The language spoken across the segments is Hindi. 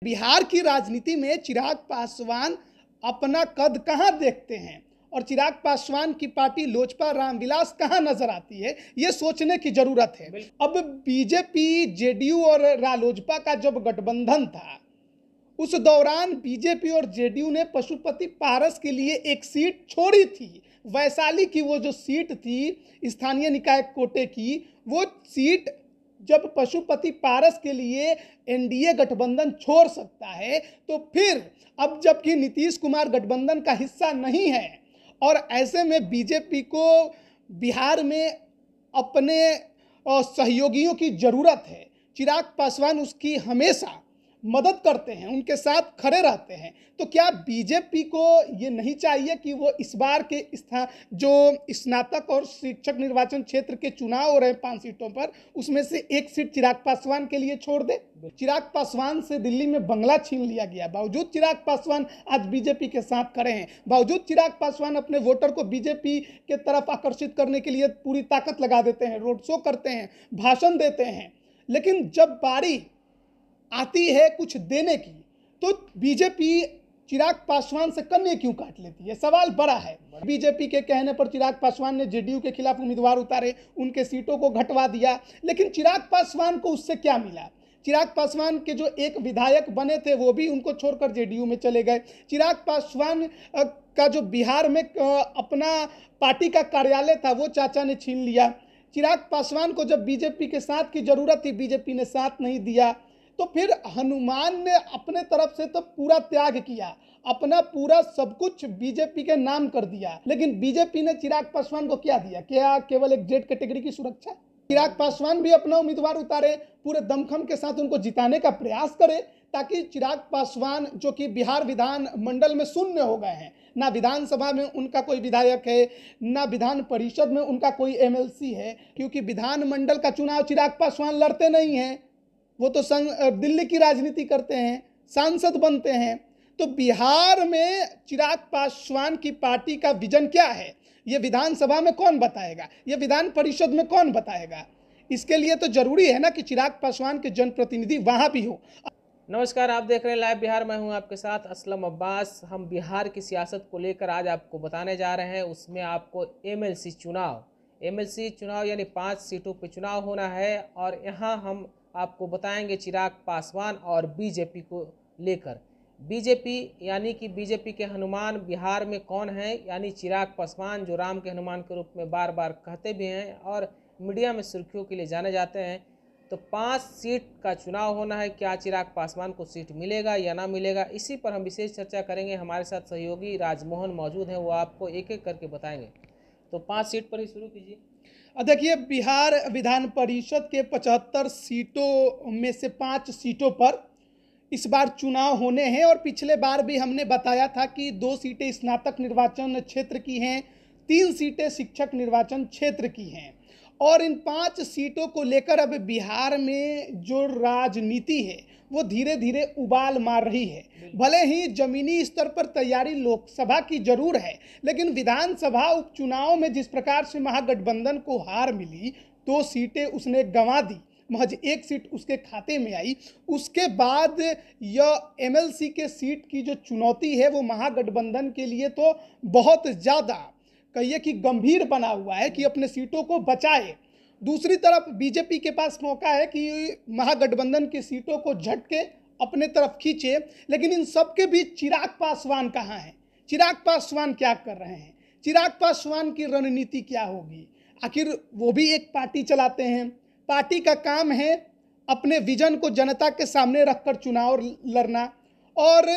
बिहार की राजनीति में चिराग पासवान अपना कद कहाँ देखते हैं और चिराग पासवान की पार्टी लोजपा रामविलास कहाँ नजर आती है, ये सोचने की जरूरत है। अब बीजेपी, जेडीयू और रालोजपा का जब गठबंधन था, उस दौरान बीजेपी और जेडीयू ने पशुपति पारस के लिए एक सीट छोड़ी थी। वैशाली की वो जो सीट थी स्थानीय निकाय कोटे की, वो सीट जब पशुपति पारस के लिए एनडीए गठबंधन छोड़ सकता है, तो फिर अब जबकि नीतीश कुमार गठबंधन का हिस्सा नहीं है और ऐसे में बीजेपी को बिहार में अपने सहयोगियों की जरूरत है। चिराग पासवान उसकी हमेशा मदद करते हैं, उनके साथ खड़े रहते हैं। तो क्या बीजेपी को ये नहीं चाहिए कि वो इस बार के जो स्नातक और शिक्षक निर्वाचन क्षेत्र के चुनाव हो रहे हैं 5 सीटों पर, उसमें से एक सीट चिराग पासवान के लिए छोड़ दे? चिराग पासवान से दिल्ली में बंगला छीन लिया गया, बावजूद चिराग पासवान आज बीजेपी के साथ खड़े हैं, बावजूद चिराग पासवान अपने वोटर को बीजेपी के तरफ आकर्षित करने के लिए पूरी ताकत लगा देते हैं, रोड शो करते हैं, भाषण देते हैं। लेकिन जब बारी आती है कुछ देने की, तो बीजेपी चिराग पासवान से कन्ने क्यों काट लेती है? सवाल बड़ा है। बीजेपी के कहने पर चिराग पासवान ने जेडीयू के खिलाफ उम्मीदवार उतारे, उनके सीटों को घटवा दिया, लेकिन चिराग पासवान को उससे क्या मिला? चिराग पासवान के जो एक विधायक बने थे वो भी उनको छोड़कर जेडीयू में चले गए। चिराग पासवान का जो बिहार में अपना पार्टी का कार्यालय था वो चाचा ने छीन लिया। चिराग पासवान को जब बीजेपी के साथ की जरूरत थी, बीजेपी ने साथ नहीं दिया। तो फिर हनुमान ने अपने तरफ से तो पूरा त्याग किया, अपना पूरा सब कुछ बीजेपी के नाम कर दिया, लेकिन बीजेपी ने चिराग पासवान को क्या दिया? क्या केवल एक जेड कैटेगरी की सुरक्षा? चिराग पासवान भी अपना उम्मीदवार उतारे, पूरे दमखम के साथ उनको जिताने का प्रयास करे, ताकि चिराग पासवान जो कि बिहार विधान मंडल में शून्य हो गए हैं, ना विधानसभा में उनका कोई विधायक है, ना विधान परिषद में उनका कोई एमएलसी है, क्योंकि विधान मंडल का चुनाव चिराग पासवान लड़ते नहीं हैं, वो तो दिल्ली की राजनीति करते हैं, सांसद बनते हैं। तो बिहार में चिराग पासवान की पार्टी का विजन क्या है, ये विधानसभा में कौन बताएगा, ये विधान परिषद में कौन बताएगा? इसके लिए तो जरूरी है ना कि चिराग पासवान के जनप्रतिनिधि वहां भी हो। नमस्कार, आप देख रहे हैं लाइव बिहार। मैं हूं आपके साथ असलम अब्बास। हम बिहार की सियासत को लेकर आज आपको बताने जा रहे हैं। उसमें आपको एमएलसी चुनाव यानी 5 सीटों पर चुनाव होना है, और यहाँ हम आपको बताएंगे चिराग पासवान और बीजेपी को लेकर। बीजेपी यानी कि बीजेपी के हनुमान बिहार में कौन है, यानी चिराग पासवान, जो राम के हनुमान के रूप में बार बार कहते भी हैं और मीडिया में सुर्खियों के लिए जाने जाते हैं। तो 5 सीट का चुनाव होना है। क्या चिराग पासवान को सीट मिलेगा या ना मिलेगा, इसी पर हम विशेष चर्चा करेंगे। हमारे साथ सहयोगी राजमोहन मौजूद हैं, वो आपको एक एक करके बताएंगे। तो 5 सीट पर ही शुरू कीजिए। देखिए, बिहार विधान परिषद के 75 सीटों में से 5 सीटों पर इस बार चुनाव होने हैं, और पिछले बार भी हमने बताया था कि 2 सीटें स्नातक निर्वाचन क्षेत्र की हैं, 3 सीटें शिक्षक निर्वाचन क्षेत्र की हैं। और इन 5 सीटों को लेकर अब बिहार में जो राजनीति है वो धीरे धीरे उबाल मार रही है। भले ही जमीनी स्तर पर तैयारी लोकसभा की जरूर है, लेकिन विधानसभा उपचुनाव में जिस प्रकार से महागठबंधन को हार मिली, 2 सीटें उसने गंवा दी, महज 1 सीट उसके खाते में आई। उसके बाद यह एमएलसी के सीट की जो चुनौती है वो महागठबंधन के लिए तो बहुत ज़्यादा कहिए कि गंभीर बना हुआ है कि अपने सीटों को बचाए। दूसरी तरफ बीजेपी के पास मौका है कि महागठबंधन की सीटों को झटके अपने तरफ खींचे, लेकिन इन सब के बीच चिराग पासवान कहाँ हैं? चिराग पासवान क्या कर रहे हैं? चिराग पासवान की रणनीति क्या होगी? आखिर वो भी एक पार्टी चलाते हैं, पार्टी का काम है अपने विजन को जनता के सामने रखकर चुनाव लड़ना और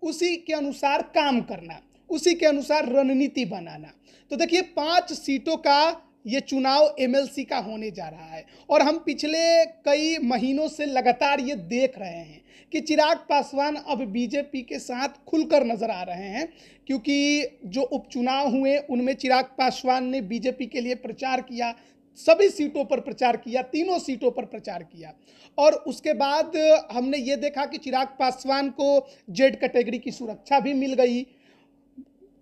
उसी के अनुसार काम करना, उसी के अनुसार रणनीति बनाना। तो देखिए, 5 सीटों का ये चुनाव एमएलसी का होने जा रहा है, और हम पिछले कई महीनों से लगातार ये देख रहे हैं कि चिराग पासवान अब बीजेपी के साथ खुलकर नजर आ रहे हैं, क्योंकि जो उपचुनाव हुए उनमें चिराग पासवान ने बीजेपी के लिए प्रचार किया, सभी सीटों पर प्रचार किया, 3 सीटों पर प्रचार किया। और उसके बाद हमने ये देखा कि चिराग पासवान को जेड कैटेगरी की सुरक्षा भी मिल गई,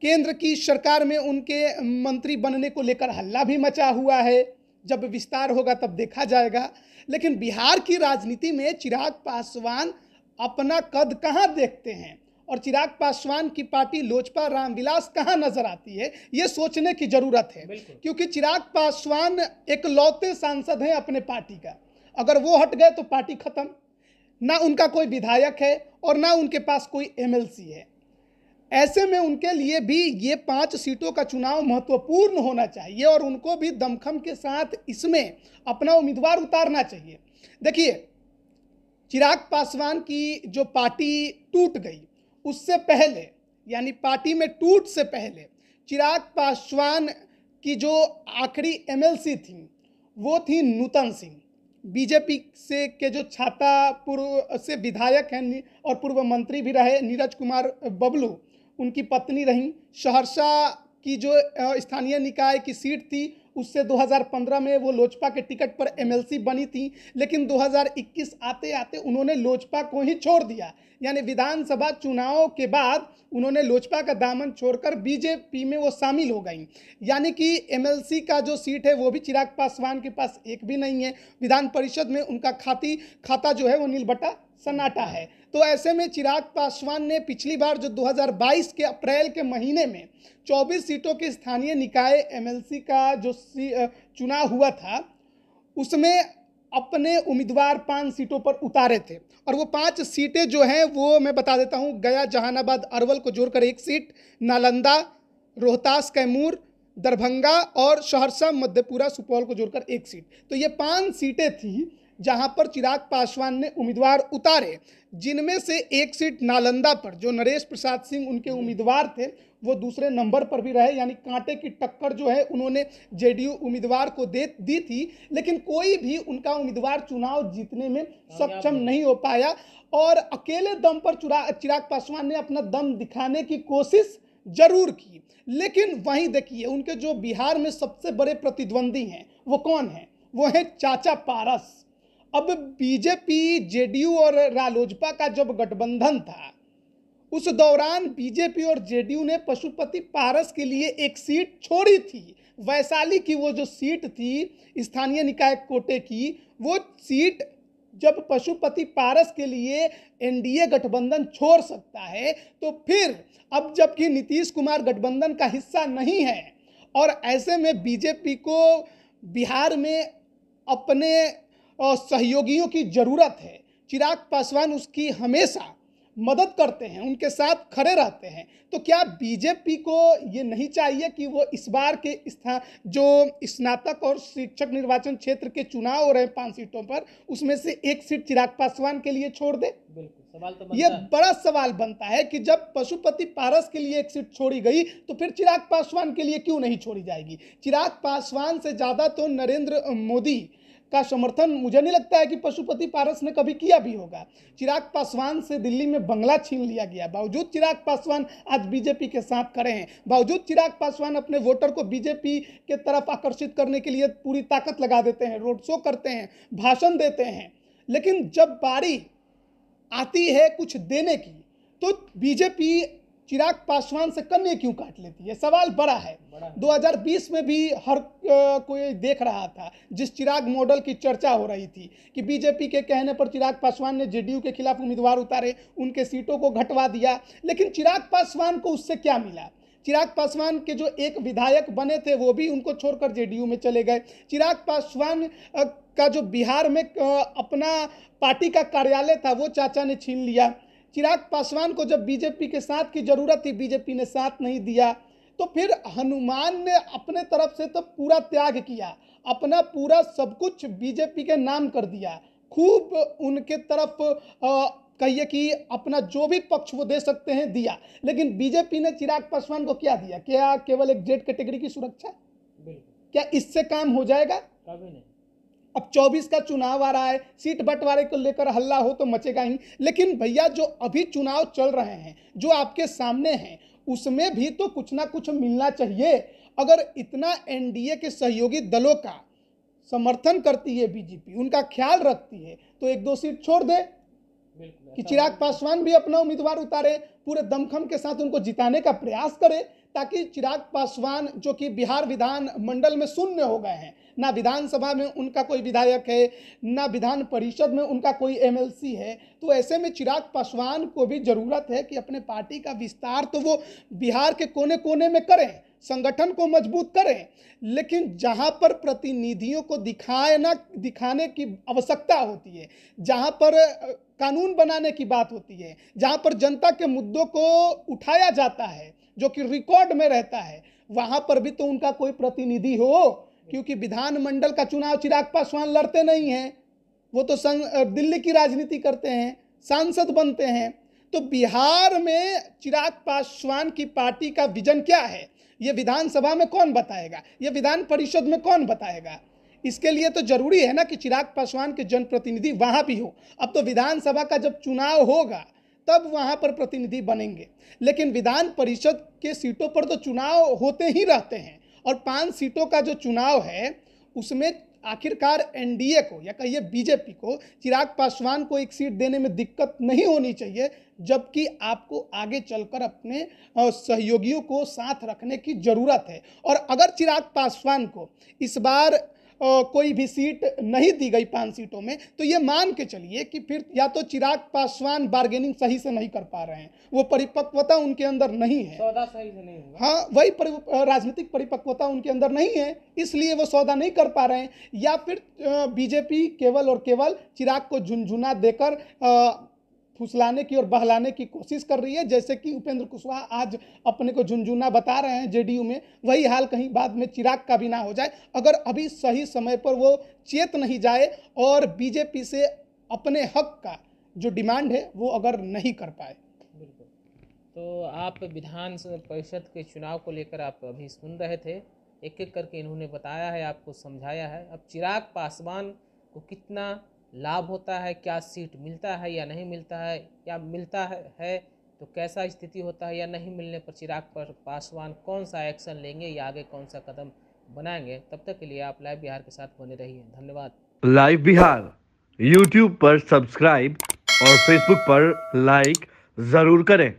केंद्र की सरकार में उनके मंत्री बनने को लेकर हल्ला भी मचा हुआ है। जब विस्तार होगा तब देखा जाएगा। लेकिन बिहार की राजनीति में चिराग पासवान अपना कद कहाँ देखते हैं और चिराग पासवान की पार्टी लोजपा रामविलास कहाँ नजर आती है, ये सोचने की जरूरत है। क्योंकि चिराग पासवान एक लौते सांसद हैं अपने पार्टी का, अगर वो हट गए तो पार्टी खत्म। ना उनका कोई विधायक है और ना उनके पास कोई एमएलसी है। ऐसे में उनके लिए भी ये 5 सीटों का चुनाव महत्वपूर्ण होना चाहिए और उनको भी दमखम के साथ इसमें अपना उम्मीदवार उतारना चाहिए। देखिए, चिराग पासवान की जो पार्टी टूट गई, उससे पहले यानी पार्टी में टूट से पहले चिराग पासवान की जो आखिरी एमएलसी थी वो थी नूतन सिंह, बीजेपी से के जो छातापुर से विधायक हैं और पूर्व मंत्री भी रहे, नीरज कुमार बबलू उनकी पत्नी रहीं। सहरसा की जो स्थानीय निकाय की सीट थी उससे 2015 में वो लोजपा के टिकट पर एमएलसी बनी थी, लेकिन 2021 आते आते उन्होंने लोजपा को ही छोड़ दिया। यानी विधानसभा चुनाव के बाद उन्होंने लोजपा का दामन छोड़कर बीजेपी में वो शामिल हो गई। यानी कि एमएलसी का जो सीट है वो भी चिराग पासवान के पास एक भी नहीं है। विधान परिषद में उनका खाता जो है वो नीलबटा सन्नाटा है। तो ऐसे में चिराग पासवान ने पिछली बार जो 2022 के अप्रैल के महीने में 24 सीटों के स्थानीय निकाय एमएलसी का जो चुनाव हुआ था उसमें अपने उम्मीदवार 5 सीटों पर उतारे थे। और वो 5 सीटें जो हैं वो मैं बता देता हूँ, गया, जहानाबाद, अरवल को जोड़कर 1 सीट, नालंदा, रोहतास, कैमूर, दरभंगा और सहरसा, मधेपुरा, सुपौल को जोड़कर 1 सीट। तो ये 5 सीटें थी जहां पर चिराग पासवान ने उम्मीदवार उतारे, जिनमें से 1 सीट नालंदा पर जो नरेश प्रसाद सिंह उनके उम्मीदवार थे वो दूसरे नंबर पर भी रहे। यानी कांटे की टक्कर जो है उन्होंने जेडीयू उम्मीदवार को दी थी, लेकिन कोई भी उनका उम्मीदवार चुनाव जीतने में सक्षम नहीं हो पाया। और अकेले दम पर चिराग पासवान ने अपना दम दिखाने की कोशिश जरूर की। लेकिन वहीं देखिए, उनके जो बिहार में सबसे बड़े प्रतिद्वंदी हैं वो कौन है? वो है चाचा पारस। अब बीजेपी, जेडीयू और रालोजपा का जब गठबंधन था उस दौरान बीजेपी और जेडीयू ने पशुपति पारस के लिए 1 सीट छोड़ी थी। वैशाली की वो जो सीट थी स्थानीय निकाय कोटे की, वो सीट जब पशुपति पारस के लिए एनडीए गठबंधन छोड़ सकता है तो फिर अब जबकि नीतीश कुमार गठबंधन का हिस्सा नहीं है और ऐसे में बीजेपी को बिहार में अपने सहयोगियों की ज़रूरत है। चिराग पासवान उसकी हमेशा मदद करते हैं, उनके साथ खड़े रहते हैं। तो क्या बीजेपी को ये नहीं चाहिए कि वो इस बार के जो स्नातक और शिक्षक निर्वाचन क्षेत्र के चुनाव हो रहे हैं 5 सीटों पर, उसमें से 1 सीट चिराग पासवान के लिए छोड़ दे? बिल्कुल, सवाल तो ये बड़ा सवाल बनता है कि जब पशुपति पारस के लिए 1 सीट छोड़ी गई तो फिर चिराग पासवान के लिए क्यों नहीं छोड़ी जाएगी? चिराग पासवान से ज़्यादा तो नरेंद्र मोदी का समर्थन मुझे नहीं लगता है कि पशुपति पारस ने कभी किया भी होगा। चिराग पासवान से दिल्ली में बंगला छीन लिया गया, बावजूद चिराग पासवान आज बीजेपी के साथ खड़े हैं। बावजूद चिराग पासवान अपने वोटर को बीजेपी के तरफ आकर्षित करने के लिए पूरी ताकत लगा देते हैं, रोड शो करते हैं, भाषण देते हैं, लेकिन जब बारी आती है कुछ देने की तो बीजेपी चिराग पासवान से कन्ने क्यों काट लेती है? सवाल बड़ा है। 2020 में भी हर कोई देख रहा था, जिस चिराग मॉडल की चर्चा हो रही थी कि बीजेपी के कहने पर चिराग पासवान ने जेडीयू के खिलाफ उम्मीदवार उतारे, उनके सीटों को घटवा दिया, लेकिन चिराग पासवान को उससे क्या मिला? चिराग पासवान के जो एक विधायक बने थे वो भी उनको छोड़कर जेडीयू में चले गए। चिराग पासवान का जो बिहार में अपना पार्टी का कार्यालय था वो चाचा ने छीन लिया। चिराग पासवान को जब बीजेपी के साथ की जरूरत थी बीजेपी ने साथ नहीं दिया। तो फिर हनुमान ने अपने तरफ से तो पूरा त्याग किया, अपना पूरा सब कुछ बीजेपी के नाम कर दिया, खूब उनके तरफ कहिए कि अपना जो भी पक्ष वो दे सकते हैं दिया, लेकिन बीजेपी ने चिराग पासवान को क्या दिया? क्या केवल एक जेड कैटेगरी की सुरक्षा? क्या इससे काम हो जाएगा? कभी नहीं। अब 24 का चुनाव आ रहा है, सीट बंटवारे को लेकर हल्ला हो तो मचेगा ही, लेकिन भैया जो अभी चुनाव चल रहे हैं, जो आपके सामने हैं, उसमें भी तो कुछ ना कुछ मिलना चाहिए। अगर इतना एनडीए के सहयोगी दलों का समर्थन करती है बीजेपी, उनका ख्याल रखती है, तो 1-2 सीट छोड़ दे कि चिराग पासवान भी अपना उम्मीदवार उतारे, पूरे दमखम के साथ उनको जिताने का प्रयास करें, ताकि चिराग पासवान जो कि बिहार विधान मंडल में शून्य हो गए हैं, ना विधानसभा में उनका कोई विधायक है, ना विधान परिषद में उनका कोई एमएलसी है, तो ऐसे में चिराग पासवान को भी ज़रूरत है कि अपने पार्टी का विस्तार तो वो बिहार के कोने कोने में करें, संगठन को मजबूत करें, लेकिन जहां पर प्रतिनिधियों को दिखाने की आवश्यकता होती है, जहां पर कानून बनाने की बात होती है, जहां पर जनता के मुद्दों को उठाया जाता है, जो कि रिकॉर्ड में रहता है, वहां पर भी तो उनका कोई प्रतिनिधि हो। क्योंकि विधानमंडल का चुनाव चिराग पासवान लड़ते नहीं हैं, वो तो दिल्ली की राजनीति करते हैं, सांसद बनते हैं। तो बिहार में चिराग पासवान की पार्टी का विजन क्या है, ये विधानसभा में कौन बताएगा, ये विधान परिषद में कौन बताएगा? इसके लिए तो जरूरी है ना कि चिराग पासवान के जनप्रतिनिधि वहां भी हो। अब तो विधानसभा का जब चुनाव होगा तब वहां पर प्रतिनिधि बनेंगे, लेकिन विधान परिषद के सीटों पर तो चुनाव होते ही रहते हैं, और 5 सीटों का जो चुनाव है उसमें आखिरकार एनडीए को या कहिए बीजेपी को चिराग पासवान को एक सीट देने में दिक्कत नहीं होनी चाहिए, जबकि आपको आगे चलकर अपने सहयोगियों को साथ रखने की ज़रूरत है। और अगर चिराग पासवान को इस बार कोई भी सीट नहीं दी गई 5 सीटों में, तो ये मान के चलिए कि फिर या तो चिराग पासवान बार्गेनिंग सही से नहीं कर पा रहे हैं, वो परिपक्वता उनके अंदर नहीं है, सौदा सही से नहीं होगा। हाँ, वही राजनीतिक परिपक्वता उनके अंदर नहीं है, इसलिए वो सौदा नहीं कर पा रहे हैं। या फिर बीजेपी केवल और केवल चिराग को झुनझुना देकर फुसलाने की और बहलाने की कोशिश कर रही है, जैसे कि उपेंद्र कुशवाहा आज अपने को झुनझुना बता रहे हैं जेडीयू में, वही हाल कहीं बाद में चिराग का भी ना हो जाए, अगर अभी सही समय पर वो चेत नहीं जाए और बीजेपी से अपने हक का जो डिमांड है वो अगर नहीं कर पाए। बिल्कुल। तो आप विधान परिषद के चुनाव को लेकर आप अभी सुन रहे थे, एक एक करके इन्होंने बताया है, आपको समझाया है। अब चिराग पासवान को कितना लाभ होता है, क्या सीट मिलता है या नहीं मिलता है, या मिलता है तो कैसा स्थिति होता है, या नहीं मिलने पर चिराग पासवान कौन सा एक्शन लेंगे या आगे कौन सा कदम बनाएंगे, तब तक के लिए आप लाइव बिहार के साथ बने रहिए। धन्यवाद। लाइव बिहार यूट्यूब पर सब्सक्राइब और फेसबुक पर लाइक जरूर करें।